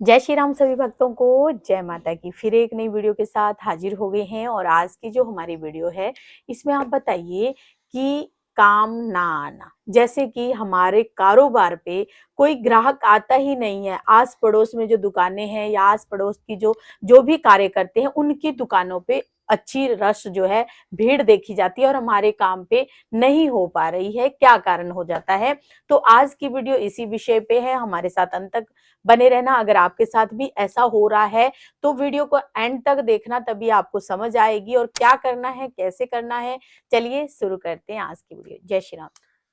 जय श्री राम सभी भक्तों को, जय माता की। फिर एक नई वीडियो के साथ हाजिर हो गए हैं और आज की जो हमारी वीडियो है इसमें आप बताइए कि काम ना आना, जैसे कि हमारे कारोबार पे कोई ग्राहक आता ही नहीं है। आस पड़ोस में जो दुकानें हैं या आस पड़ोस की जो जो भी कार्य करते हैं उनकी दुकानों पे अच्छी रश जो है भीड़ देखी जाती है और हमारे काम पे नहीं हो पा रही है। क्या कारण हो जाता है? तो आज की वीडियो इसी विषय पे है, हमारे साथ अंत तक बने रहना। अगर आपके साथ भी ऐसा हो रहा है तो वीडियो को एंड तक देखना, तभी आपको समझ आएगी और क्या करना है, कैसे करना है। चलिए शुरू करते हैं आज की वीडियो। जय श्री राम।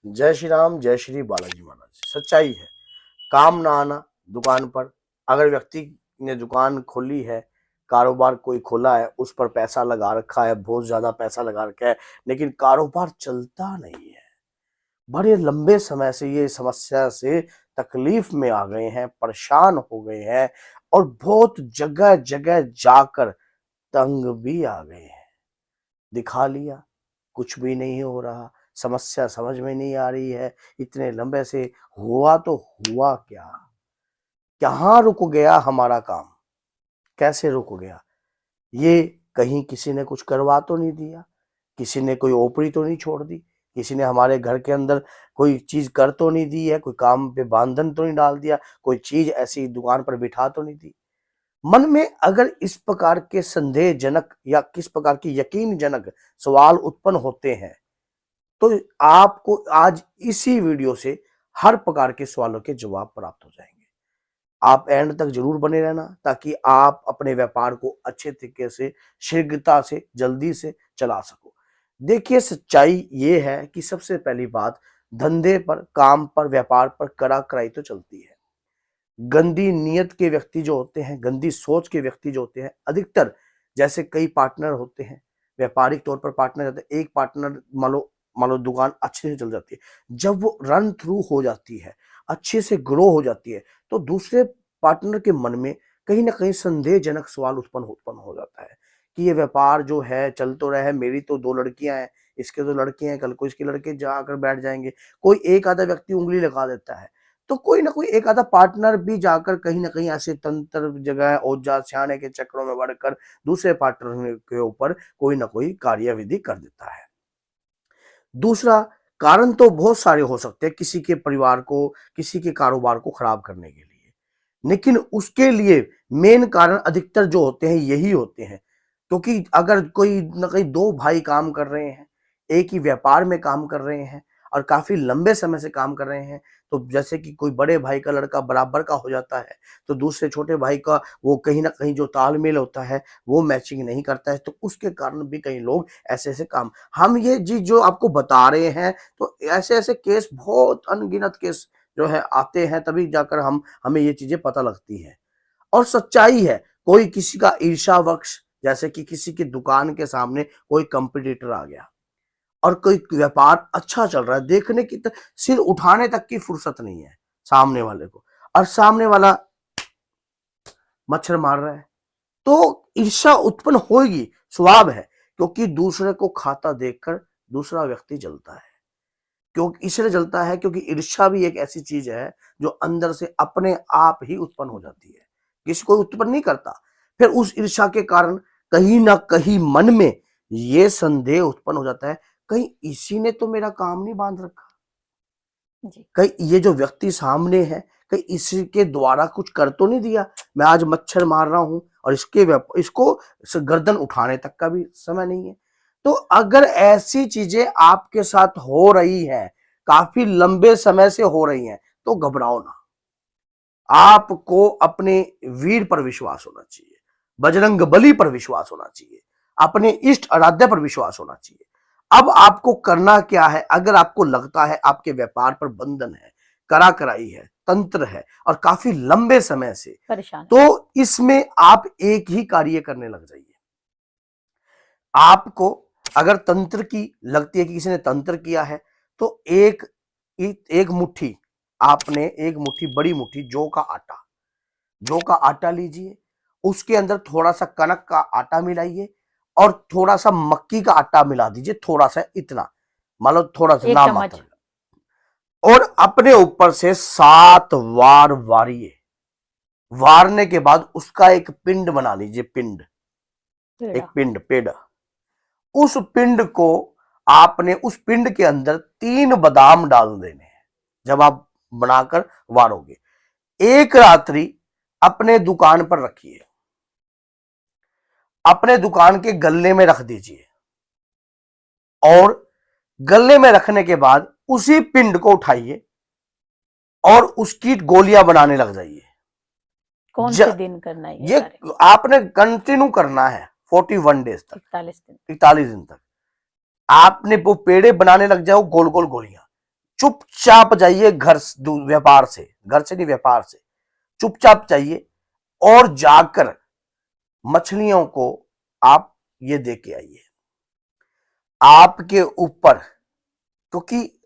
जय श्री राम, जय श्री बालाजी महाराज। सच्चाई है, काम ना आना दुकान पर। अगर व्यक्ति ने दुकान खोली है, कारोबार कोई खोला है, उस पर पैसा लगा रखा है, बहुत ज्यादा पैसा लगा रखा है, लेकिन कारोबार चलता नहीं है। बड़े लंबे समय से ये समस्या से तकलीफ में आ गए हैं, परेशान हो गए हैं और बहुत जगह जगह जाकर तंग भी आ गए हैं। दिखा लिया, कुछ भी नहीं हो रहा, समस्या समझ में नहीं आ रही है। इतने लंबे से हुआ तो हुआ क्या? कहाँ रुक गया हमारा काम? कैसे रुक गया? ये कहीं किसी ने कुछ करवा तो नहीं दिया, किसी ने कोई ओपरी तो नहीं छोड़ दी, किसी ने हमारे घर के अंदर कोई चीज कर तो नहीं दी है, कोई काम पे बांधन तो नहीं डाल दिया, कोई चीज ऐसी दुकान पर बिठा तो नहीं दी। मन में अगर इस प्रकार के संदेहजनक या किस प्रकार की यकीनजनक सवाल उत्पन्न होते हैं तो आपको आज इसी वीडियो से हर प्रकार के सवालों के जवाब प्राप्त हो जाएंगे। आप एंड तक जरूर बने रहना ताकि आप अपने व्यापार को अच्छे तरीके से, शीघ्रता से, जल्दी से चला सको। देखिए, सच्चाई ये है कि सबसे पहली बात, धंधे पर, काम पर, व्यापार पर कड़ा कराई तो चलती है। गंदी नीयत के व्यक्ति जो होते हैं, गंदी सोच के व्यक्ति जो होते हैं, अधिकतर जैसे कई पार्टनर होते हैं, व्यापारिक तौर पर पार्टनर होते हैं। एक पार्टनर मान लो दुकान अच्छे से चल जाती है, जब वो रन थ्रू हो जाती है, अच्छे से ग्रो हो जाती है, तो दूसरे पार्टनर के मन में कहीं ना कहीं संदेहजनक सवाल उत्पन्न हो जाता है कि ये व्यापार जो है चल तो रहा है, मेरी तो दो लड़कियां हैं, इसके दो लड़के हैं, कल को इसके लड़के जाकर बैठ जाएंगे। कोई एक आधा व्यक्ति उंगली लगा देता है, तो कोई ना कोई एक आधा पार्टनर भी जाकर कहीं ना कहीं ऐसे तंत्र जगह औजार सियाने के चक्रों में बढ़कर दूसरे पार्टनर के ऊपर कोई ना कोई कार्यविधि कर देता है। दूसरा कारण तो बहुत सारे हो सकते हैं किसी के परिवार को, किसी के कारोबार को खराब करने के लिए, लेकिन उसके लिए मेन कारण अधिकतर जो होते हैं यही होते हैं। क्योंकि अगर कोई ना कहीं दो भाई काम कर रहे हैं, एक ही व्यापार में काम कर रहे हैं और काफी लंबे समय से काम कर रहे हैं, तो जैसे कि कोई बड़े भाई का लड़का बराबर का हो जाता है तो दूसरे छोटे भाई का वो कहीं ना कहीं जो तालमेल होता है वो मैचिंग नहीं करता है, तो उसके कारण भी कई लोग ऐसे ऐसे काम, हम ये चीज जो आपको बता रहे हैं, तो ऐसे ऐसे केस, बहुत अनगिनत केस जो है आते हैं, तभी जाकर हमें ये चीजें पता लगती हैं। और सच्चाई है, कोई किसी का ईर्ष्यावश, जैसे कि किसी की दुकान के सामने कोई कंपटीटर आ गया और कोई व्यापार अच्छा चल रहा है, देखने की सिर उठाने तक की फुर्सत नहीं है सामने वाले को, और सामने वाला मच्छर मार रहा है, तो ईर्ष्या उत्पन्न होगी, स्वभाव है। क्योंकि दूसरे को खाता देखकर दूसरा व्यक्ति जलता है। क्यों इसलिए जलता है? क्योंकि ईर्ष्या भी एक ऐसी चीज है जो अंदर से अपने आप ही उत्पन्न हो जाती है, किसी को उत्पन्न नहीं करता। फिर उस ईर्ष्या के कारण कहीं ना कहीं मन में ये संदेह उत्पन्न हो जाता है, कहीं इसी ने तो मेरा काम नहीं बांध रखा, जी। कहीं ये जो व्यक्ति सामने है, कहीं इसी के द्वारा कुछ कर तो नहीं दिया। मैं आज मच्छर मार रहा हूं और इसको गर्दन उठाने तक का भी समय नहीं है। तो अगर ऐसी चीजें आपके साथ हो रही हैं, काफी लंबे समय से हो रही हैं, तो घबराओ ना। आपको अपने वीर पर विश्वास होना चाहिए, बजरंग बली पर विश्वास होना चाहिए, अपने इष्ट आराध्य पर विश्वास होना चाहिए। अब आपको करना क्या है? अगर आपको लगता है आपके व्यापार पर बंधन है, करा कराई है, तंत्र है और काफी लंबे समय से, परेशान है। तो इसमें आप एक ही कार्य करने लग जाइए। आपको अगर तंत्र की लगती है कि किसी ने तंत्र किया है, तो एक मुट्ठी, आपने एक मुट्ठी, बड़ी मुट्ठी जौ का आटा लीजिए, उसके अंदर थोड़ा सा कनक का आटा मिलाइए और थोड़ा सा मक्की का आटा मिला दीजिए, थोड़ा सा, इतना, मान लो थोड़ा सा, एक नाम चम्मच। मात्र, और अपने ऊपर से 7 बार वारिए। वारने के बाद उसका एक पिंड बना लीजिए, पिंड, एक पिंड, पेड़। उस पिंड को आपने, उस पिंड के अंदर 3 बादाम डाल देने हैं जब आप बनाकर वारोगे। एक रात्रि अपने दुकान पर रखिए, अपने दुकान के गल्ले में रख दीजिए, और गल्ले में रखने के बाद उसी पिंड को उठाइए और उसकी गोलियां बनाने लग जाइए। कौन से दिन करना है ये आपने कंटिन्यू करना है 41 डेज तक, 41 दिन तक। आपने वो पेड़े बनाने लग जाओ, गोल गोल गोलियां। चुपचाप जाइए घर, व्यापार से, घर से नहीं, व्यापार से चुपचाप जाइए और जाकर मछलियों को आप ये दे के आइए। आपके ऊपर, क्योंकि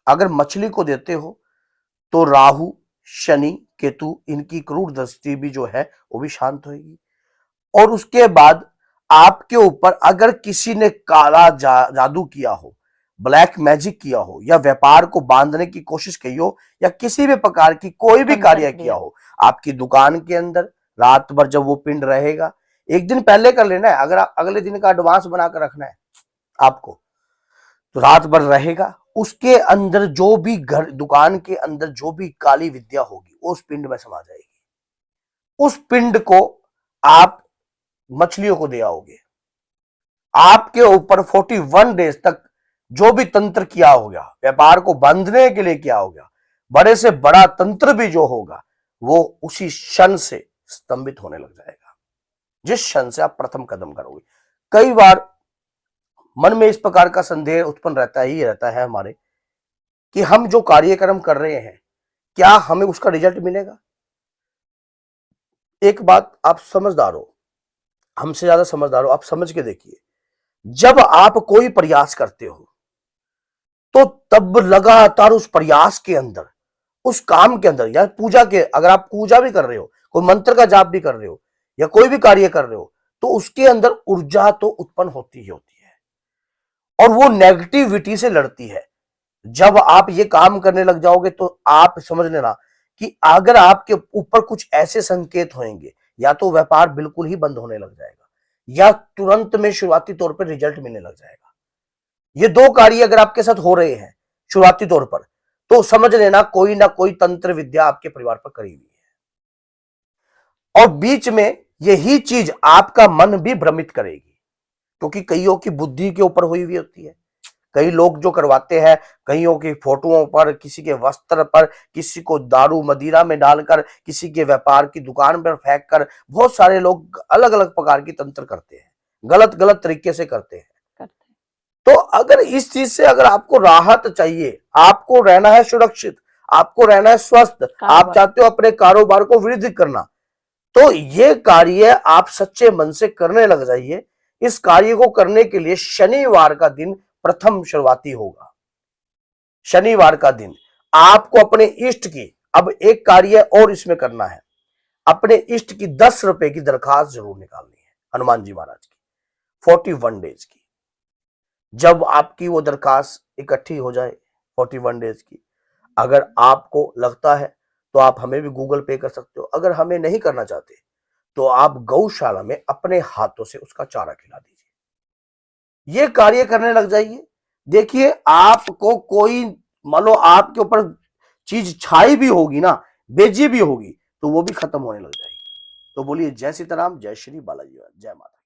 अगर मछली को देते हो तो राहु, शनि, केतु, इनकी क्रूर दृष्टि भी जो है वो भी शांत होगी। और उसके बाद आपके ऊपर अगर किसी ने काला जादू किया हो, ब्लैक मैजिक किया हो, या व्यापार को बांधने की कोशिश की हो, या किसी भी प्रकार की कोई भी कार्य किया हो आपकी दुकान के अंदर, रात भर जब वो पिंड रहेगा, एक दिन पहले कर लेना है, अगर अगले दिन का एडवांस बनाकर रखना है आपको, तो रात भर रहेगा। उसके अंदर जो भी घर, दुकान के अंदर जो भी काली विद्या होगी वो उस पिंड में समा जाएगी। उस पिंड को आप मछलियों को दे आओगे। आपके ऊपर 41 डेज तक जो भी तंत्र किया होगा, व्यापार को बांधने के लिए किया होगा, बड़े से बड़ा तंत्र भी जो होगा, वो उसी क्षण से स्तंभित होने लग जाएगा, जिस क्षण से आप प्रथम कदम करोगे। कई बार मन में इस प्रकार का संदेह उत्पन्न रहता है हमारे, कि हम जो कार्यक्रम कर रहे हैं क्या हमें उसका रिजल्ट मिलेगा। एक बात आप समझदार हो, हमसे ज्यादा समझदार हो, आप समझ के देखिए, जब आप कोई प्रयास करते हो तो तब लगातार उस प्रयास के अंदर, उस काम के अंदर, या पूजा के, अगर आप पूजा भी कर रहे हो, कोई मंत्र का जाप भी कर रहे हो, या कोई भी कार्य कर रहे हो, तो उसके अंदर ऊर्जा तो उत्पन्न होती ही होती है, और वो नेगेटिविटी से लड़ती है। जब आप ये काम करने लग जाओगे तो आप समझ लेना कि अगर आपके ऊपर कुछ ऐसे संकेत होंगे, या तो व्यापार बिल्कुल ही बंद होने लग जाएगा, या तुरंत में शुरुआती तौर पर रिजल्ट मिलने लग जाएगा। ये 2 कार्य अगर आपके साथ हो रहे हैं शुरुआती तौर पर, तो समझ लेना कोई ना कोई तंत्र विद्या आपके परिवार पर करी हुई है। और बीच में यही चीज आपका मन भी भ्रमित करेगी, क्योंकि कईयों की बुद्धि के ऊपर हुई हुई होती है। कई लोग जो करवाते हैं, कईयों की फोटोओं पर, किसी के वस्त्र पर, किसी को दारू मदिरा में डालकर, किसी के व्यापार की दुकान पर फेंक कर, बहुत सारे लोग अलग अलग प्रकार की तंत्र करते हैं, गलत गलत तरीके से करते हैं। तो अगर इस चीज से अगर आपको राहत चाहिए, आपको रहना है सुरक्षित, आपको रहना है स्वस्थ, आप चाहते हो अपने कारोबार को वृद्धि करना, तो ये कार्य आप सच्चे मन से करने लग जाइए। इस कार्य को करने के लिए शनिवार का दिन प्रथम शुरुआती होगा। शनिवार का दिन आपको अपने इष्ट की, अब एक कार्य और इसमें करना है, अपने इष्ट की 10 रुपए की दरखास्त जरूर निकालनी है हनुमान जी महाराज की, 41 डेज की। जब आपकी वो दरखास्त इकट्ठी हो जाए 41 डेज की, अगर आपको लगता है तो आप हमें भी गूगल पे कर सकते हो, अगर हमें नहीं करना चाहते तो आप गौशाला में अपने हाथों से उसका चारा खिला दीजिए। ये कार्य करने लग जाइए, देखिए आपको कोई, मान लो आपके ऊपर चीज छाई भी होगी ना, बेजी भी होगी, तो वो भी खत्म होने लग जाएगी। तो बोलिए जय सीताराम, जय श्री बालाजी, जय माता।